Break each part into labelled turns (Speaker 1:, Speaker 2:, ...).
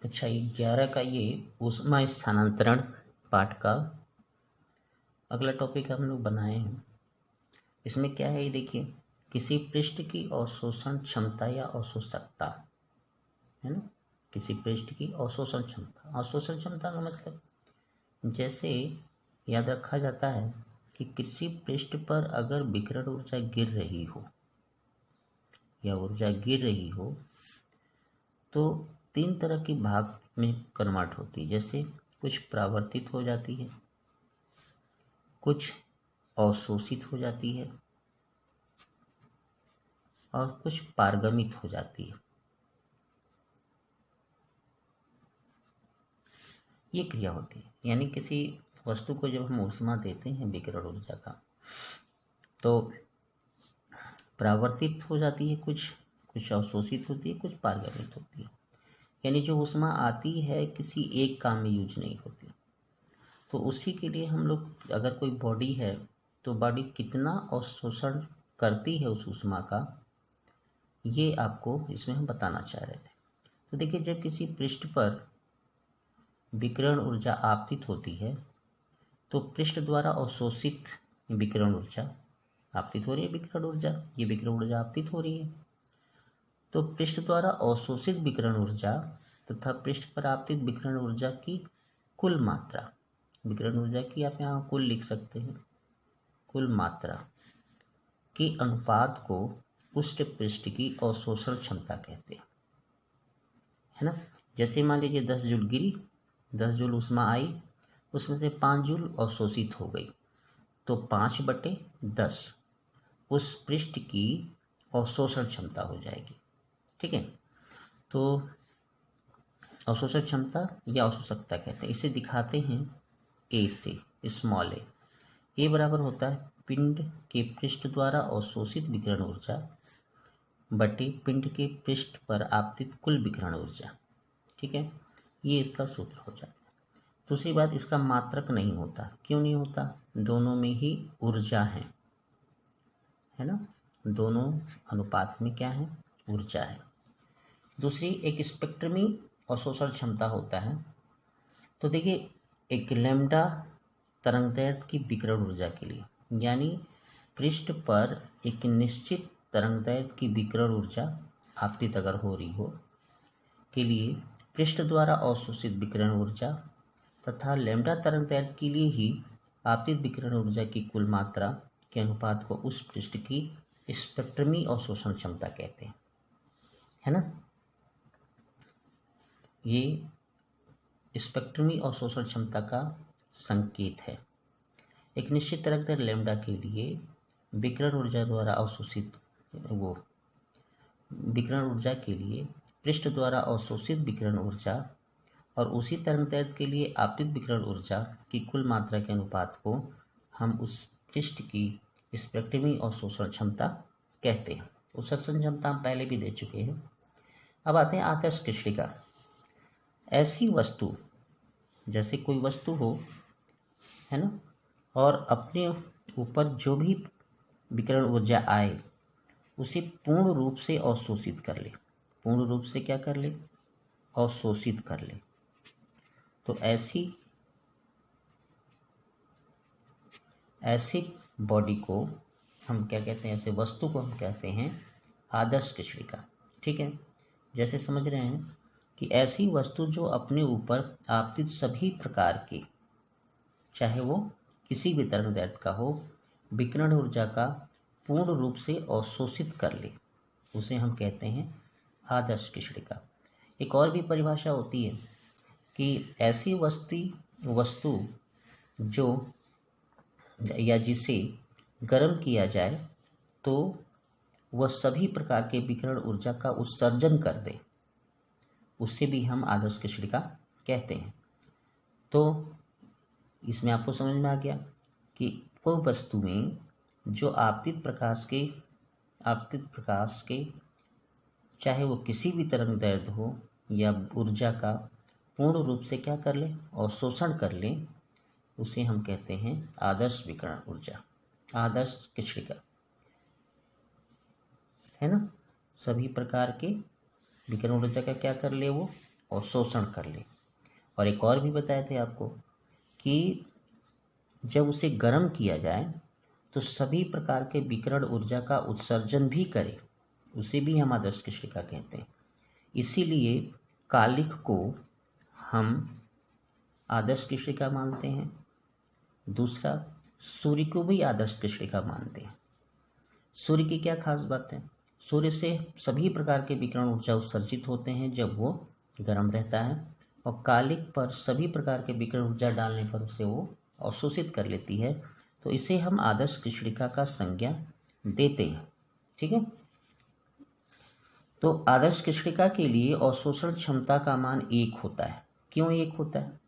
Speaker 1: अच्छा, ये 11 का ये ऊष्मा स्थानांतरण पाठ का अगला टॉपिक हम लोग बनाए हैं। इसमें क्या है ये देखिए, किसी पृष्ठ की अवशोषण क्षमता या अवशोषकता, है ना। किसी पृष्ठ की अवशोषण क्षमता, अवशोषण क्षमता का मतलब जैसे याद रखा जाता है कि किसी पृष्ठ पर अगर विकिरण ऊर्जा गिर रही हो या ऊर्जा गिर रही हो तो 3 तरह के भाग में कन्वर्ट होती है। जैसे कुछ परावर्तित हो जाती है, कुछ अवशोषित हो जाती है और कुछ पारगमित हो जाती है। ये क्रिया होती है, यानी किसी वस्तु को जब हम ऊष्मा देते हैं विकिरण ऊर्जा का, तो परावर्तित हो जाती है, कुछ कुछ अवशोषित होती है, कुछ पारगमित होती है। यानी जो ऊष्मा आती है किसी एक काम में यूज नहीं होती। तो उसी के लिए हम लोग, अगर कोई बॉडी है तो बॉडी कितना अवशोषण करती है उस ऊष्मा का, ये आपको इसमें हम बताना चाह रहे थे। तो देखिए, जब किसी पृष्ठ पर विकिरण ऊर्जा आपतित होती है तो पृष्ठ द्वारा अवशोषित विकिरण ऊर्जा आपतित हो रही है, विकिरण ऊर्जा, ये विकिरण ऊर्जा आपतित हो रही है। तो पृष्ठ द्वारा अवशोषित विकिरण ऊर्जा तथा पृष्ठ पर आपतित विकिरण ऊर्जा की कुल मात्रा, विकिरण ऊर्जा की आप यहाँ कुल लिख सकते हैं, कुल मात्रा के अनुपात को उष्ट पृष्ठ की अवशोषण क्षमता कहते हैं, है ना। जैसे मान लीजिए 10 जूल गिरी, 10 जूल ऊष्मा आई, उसमें से 5 जूल अवशोषित हो गई, तो 5/10 उस पृष्ठ की अवशोषण क्षमता हो जाएगी। ठीक है, तो अवशोषण क्षमता या अवशोषकता कहते हैं। इसे दिखाते हैं ए से, स्मॉल ए बराबर होता है पिंड के पृष्ठ द्वारा अवशोषित विकिरण ऊर्जा बटे पिंड के पृष्ठ पर आपतित कुल विकिरण ऊर्जा। ठीक है, ये इसका सूत्र हो जाता है। दूसरी बात, इसका मात्रक नहीं होता। क्यों नहीं होता? दोनों में ही ऊर्जा है ना, दोनों अनुपात में क्या है, ऊर्जा है। दूसरी एक स्पेक्ट्रमी अवशोषण क्षमता होता है। तो देखिए, एक लैम्डा तरंगदैर्घ्य की विकिरण ऊर्जा के लिए, यानी पृष्ठ पर एक निश्चित तरंगदैर्घ्य की विकिरण ऊर्जा आपतित अगर हो रही हो के लिए पृष्ठ द्वारा अवशोषित विकिरण ऊर्जा तथा लैम्डा तरंगदैर्घ्य के लिए ही आपतित विकिरण ऊर्जा की कुल मात्रा के अनुपात को उस पृष्ठ की स्पेक्ट्रमी अवशोषण क्षमता कहते हैं, है ना। ये स्पेक्ट्रमी अवशोषण क्षमता का संकेत है। एक निश्चित तरंगदैर्घ्य लैम्डा के लिए विकिरण ऊर्जा द्वारा अवशोषित विकिरण ऊर्जा के लिए पृष्ठ द्वारा अवशोषित विकिरण ऊर्जा और उसी तरंगदैर्घ्य के लिए आपतित विकिरण ऊर्जा की कुल मात्रा के अनुपात को हम उस पृष्ठ की स्पेक्ट्रमी अवशोषण क्षमता कहते हैं। उत्सर्जन क्षमता हम पहले भी दे चुके हैं। अब आते हैं आदर्श कृष्णिका। ऐसी वस्तु, जैसे कोई वस्तु हो, है ना, और अपने ऊपर जो भी विकिरण ऊर्जा आए उसे पूर्ण रूप से अवशोषित कर ले। पूर्ण रूप से क्या कर ले? अवशोषित कर ले। तो ऐसी बॉडी को हम क्या कहते हैं, ऐसे वस्तु को हम कहते हैं आदर्श कृष्णिका। ठीक है, जैसे समझ रहे हैं कि ऐसी वस्तु जो अपने ऊपर आपतित सभी प्रकार के, चाहे वो किसी भी तरंगदैर्घ्य का हो, विकिरण ऊर्जा का पूर्ण रूप से अवशोषित कर ले, उसे हम कहते हैं आदर्श कृष्णिका। एक और भी परिभाषा होती है कि ऐसी वस्तु जो या जिसे गर्म किया जाए तो वह सभी प्रकार के विकिरण ऊर्जा का उत्सर्जन कर दे, उससे भी हम आदर्श कृष्णिका कहते हैं। तो इसमें आपको समझ में आ गया कि वो वस्तु में जो आपतित प्रकाश के चाहे वो किसी भी तरंगदैर्घ्य हो या ऊर्जा का पूर्ण रूप से क्या कर ले, अवशोषण कर ले, उसे हम कहते हैं आदर्श विकिरण ऊर्जा, आदर्श कृष्णिका, है ना। सभी प्रकार के विकिरण ऊर्जा का क्या कर ले, वो और शोषण कर ले। और एक और भी बताए थे आपको कि जब उसे गर्म किया जाए तो सभी प्रकार के विकिरण ऊर्जा का उत्सर्जन भी करे, उसे भी हम आदर्श कृष्णिका कहते हैं। इसीलिए कालिख को हम आदर्श कृष्णिका मानते हैं। दूसरा, सूर्य को भी आदर्श कृष्णिका मानते हैं। सूर्य की क्या खास बात है? सूर्य से सभी प्रकार के विकिरण ऊर्जा उत्सर्जित होते हैं जब वो गर्म रहता है, और कालिख पर सभी प्रकार के विकिरण ऊर्जा डालने पर उसे वो अवशोषित कर लेती है। तो इसे हम आदर्श कृष्णिका का संज्ञा देते हैं। ठीक है। तो आदर्श कृष्णिका के लिए अवशोषण क्षमता का मान 1 होता है। क्यों 1 होता है?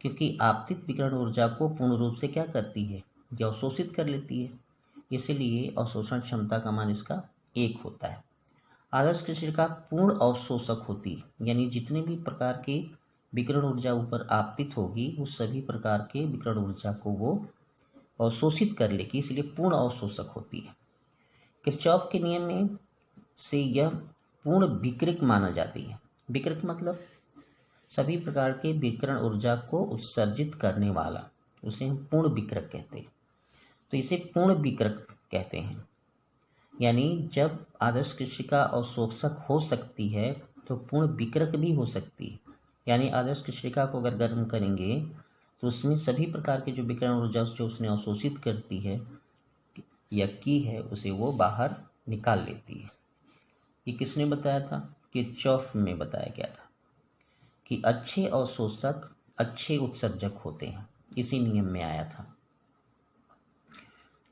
Speaker 1: क्योंकि आपतित विकिरण ऊर्जा को पूर्ण रूप से क्या करती है? यह अवशोषित कर लेती है। इसलिए अवशोषण क्षमता का मान इसका 1 होता है। आदर्श कृष्णिका पूर्ण अवशोषक होती है, यानी जितने भी प्रकार के विकिरण ऊर्जा ऊपर आपतित होगी उस सभी प्रकार के विकिरण ऊर्जा को वो अवशोषित कर लेगी, इसलिए पूर्ण अवशोषक होती है। किरचॉफ के नियम में से यह पूर्ण विकिरक माना जाती है। विकिरक मतलब सभी प्रकार के विकिरण ऊर्जा को उत्सर्जित करने वाला, उसे हम पूर्ण विकिरक कहते हैं। तो इसे पूर्ण विकिरक कहते हैं। यानी जब आदर्श कृष्णिका अवशोषक हो सकती है तो पूर्ण विकिरक भी हो सकती है। यानी आदर्श कृष्णिका को अगर गर्म करेंगे तो उसमें सभी प्रकार के जो विकिरण ऊर्जा जो उसने अवशोषित करती है या की है उसे वो बाहर निकाल लेती है। ये किसने बताया था? किरचॉफ में बताया गया था कि अच्छे अवशोषक अच्छे उत्सर्जक होते हैं, इसी नियम में आया था।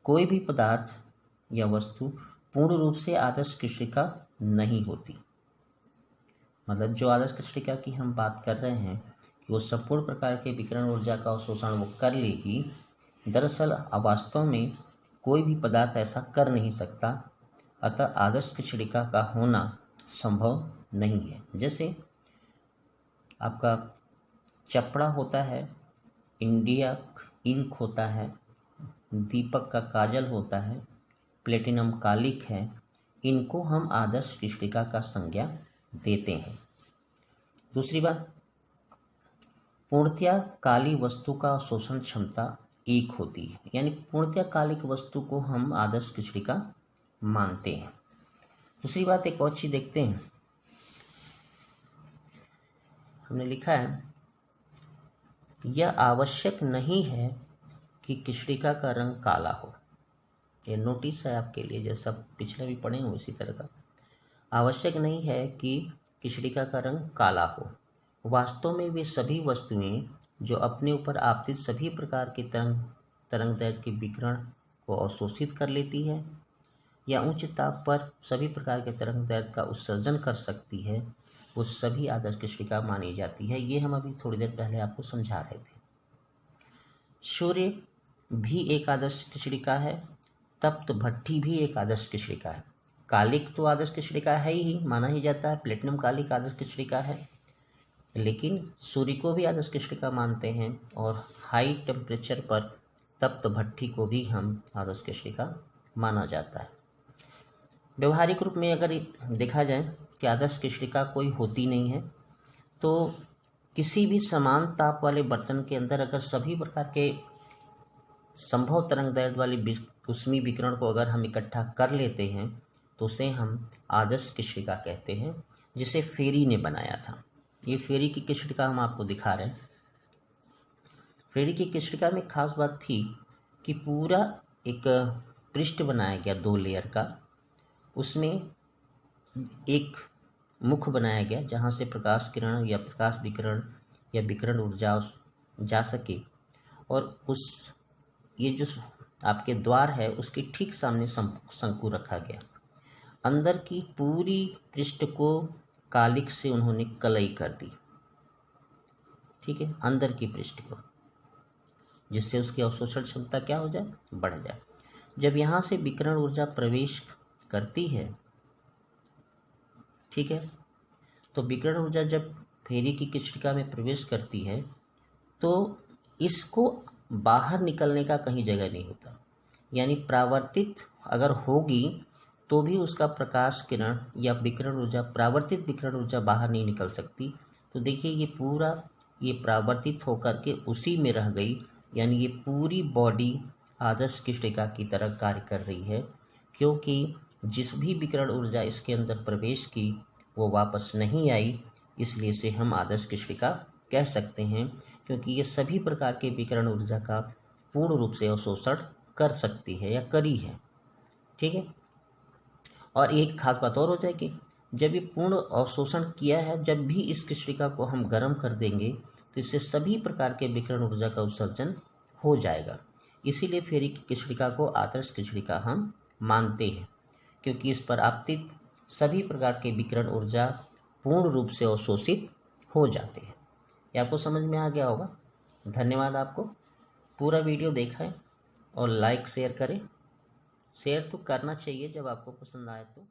Speaker 1: कोई भी पदार्थ या वस्तु पूर्ण रूप से आदर्श कृष्णिका नहीं होती। मतलब जो आदर्श कृष्णिका की हम बात कर रहे हैं कि वो संपूर्ण प्रकार के विकिरण ऊर्जा का अवशोषण वो कर लेगी, दरअसल वास्तव में कोई भी पदार्थ ऐसा कर नहीं सकता। अतः आदर्श कृष्णिका का होना संभव नहीं है। जैसे आपका चपड़ा होता है, इंडिया इंक होता है, दीपक का काजल होता है, प्लेटिनम कालिख है, इनको हम आदर्श कृष्णिका का संज्ञा देते हैं। दूसरी बात, पूर्णतया काली वस्तु का अवशोषण क्षमता 1 होती है, यानी पूर्णतया कालिक वस्तु को हम आदर्श कृष्णिका मानते हैं। दूसरी बात, एक और चीज देखते हैं। हमने लिखा है, यह आवश्यक नहीं है कि कृष्णिका का रंग काला हो। ये नोटिस है आपके लिए, जैसा पिछले भी पढ़े हो उसी तरह का। आवश्यक नहीं है कि कृष्णिका का रंग काला हो। वास्तव में वे सभी वस्तुएं जो अपने ऊपर आपतित सभी प्रकार के तरंगदैर्घ्य के विकिरण को अवशोषित कर लेती है या उच्च ताप पर सभी प्रकार के तरंगदैर्घ्य का उत्सर्जन कर सकती है, वो सभी आदर्श कृष्णिका मानी जाती है। ये हम अभी थोड़ी देर पहले आपको समझा रहे थे। सूर्य भी एक आदर्श कृष्णिका है, तप्त भट्ठी भी एक आदर्श कृष्णिका है, कालिख तो आदर्श कृष्णिका है ही, माना ही जाता है, प्लेटिनम कालिख आदर्श कृष्णिका है, लेकिन सूर्य को भी आदर्श कृष्णिका मानते हैं और हाई टेम्परेचर पर तप्त भट्ठी को भी हम आदर्श कृष्णिका माना जाता है। व्यवहारिक रूप में अगर देखा जाए कि आदर्श कृष्णिका कोई होती नहीं है, तो किसी भी समान ताप वाले बर्तन के अंदर अगर सभी प्रकार के संभव तरंगदैर्घ्य वाली ऊष्मीय विकिरण को अगर हम इकट्ठा कर लेते हैं तो उसे हम आदर्श कृष्णिका कहते हैं, जिसे फेरी ने बनाया था। ये फेरी की कृष्णिका हम आपको दिखा रहे हैं। फेरी की कृष्णिका में खास बात थी कि पूरा एक पृष्ठ बनाया गया 2 लेयर का, उसमें एक मुख बनाया गया जहाँ से प्रकाश किरण या प्रकाश विकिरण या विकिरण ऊर्जा जा सके, और उस ये जो आपके द्वार है उसके ठीक सामने शंकु रखा गया। अंदर की पूरी पृष्ठ को कालिख से उन्होंने कलई कर दी, ठीक है, अंदर की पृष्ठ को, जिससे उसकी अवशोषण क्षमता क्या हो जाए, बढ़ जाए। जब यहाँ से विकिरण ऊर्जा प्रवेश करती है, ठीक है, तो विकिरण ऊर्जा जब फेरी की कृष्णिका में प्रवेश करती है तो इसको बाहर निकलने का कहीं जगह नहीं होता। यानी परावर्तित अगर होगी तो भी उसका प्रकाश किरण या विकिरण ऊर्जा, परावर्तित विकिरण ऊर्जा बाहर नहीं निकल सकती, तो देखिए ये परावर्तित होकर के उसी में रह गई, यानी ये पूरी बॉडी आदर्श कृष्णिका की तरह कार्य कर रही है, क्योंकि जिस भी विकिरण ऊर्जा इसके अंदर प्रवेश की वो वापस नहीं आई, इसलिए इसे हम आदर्श कृष्णिका कह सकते हैं, क्योंकि ये सभी प्रकार के विकिरण ऊर्जा का पूर्ण रूप से अवशोषण कर सकती है या करी है। ठीक है। और एक खास बात और हो जाएगी, जब ये पूर्ण अवशोषण किया है, जब भी इस कृष्णिका को हम गर्म कर देंगे तो इससे सभी प्रकार के विकिरण ऊर्जा का उत्सर्जन हो जाएगा। इसीलिए फेरी की कृष्णिका को आदर्श कृष्णिका हम मानते हैं, क्योंकि इस पर आपतित सभी प्रकार के विकिरण ऊर्जा पूर्ण रूप से अवशोषित हो जाते हैं। ये आपको समझ में आ गया होगा। धन्यवाद आपको। पूरा वीडियो देखा है और लाइक शेयर करें। शेयर तो करना चाहिए जब आपको पसंद आए तो।